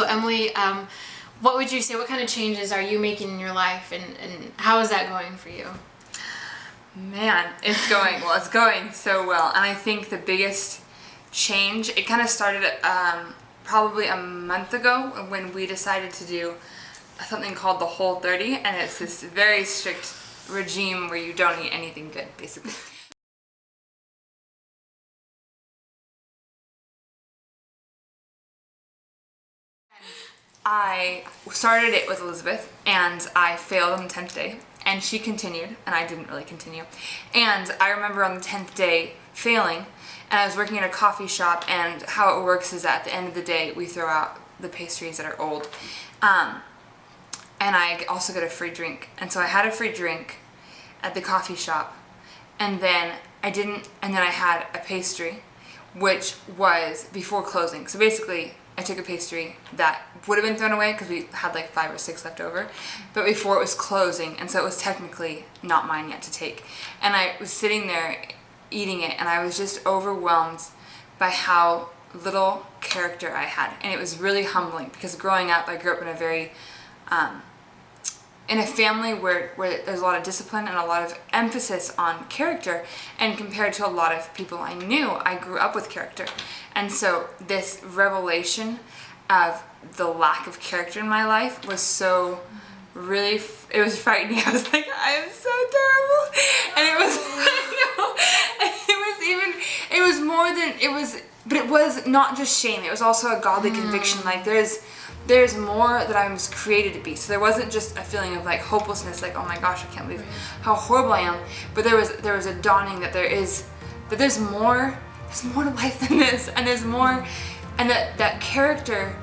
Emelie, what would you say, what kind of changes are you making in your life, and how is that going for you? Man, it's going so well. And I think the biggest change, it kind of started probably a month ago when we decided to do something called the Whole30, and it's this very strict regime where you don't eat anything good, basically. I started it with Elizabeth, and I failed on the 10th day, and she continued, and I didn't really continue. And I remember on the 10th day failing, and I was working at a coffee shop, and how it works is that at the end of the day, we throw out the pastries that are old. And I also get a free drink. And so I had a free drink at the coffee shop, and then I had a pastry, which was before closing. So basically, I took a pastry that would have been thrown away because we had like 5 or 6 left over, but before it was closing, and so it was technically not mine yet to take. And I was sitting there eating it, and I was just overwhelmed by how little character I had. And it was really humbling because growing up, I grew up in a very in a family where there's a lot of discipline and a lot of emphasis on character, and compared to a lot of people I knew, I grew up with character. And so this revelation of the lack of character in my life was so really, it was frightening. I was like, I am so terrible. And it was, I know, and it was more than, but it was not just shame, it was also a godly conviction. Like there's more that I was created to be. So there wasn't just a feeling of like hopelessness, like, oh my gosh, I can't believe how horrible I am. But there was a dawning that there's more to life than this, and there's more, and that character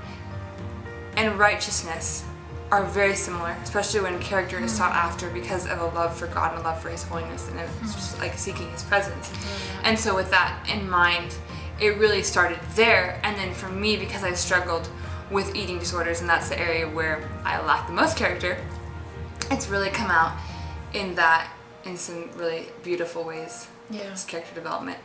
and righteousness are very similar, especially when character is sought after because of a love for God and a love for His holiness, and it's just like seeking His presence. And so with that in mind, it really started there. And then for me, because I struggled with eating disorders, and that's the area where I lack the most character, it's really come out in some really beautiful ways. Yeah. It's character development.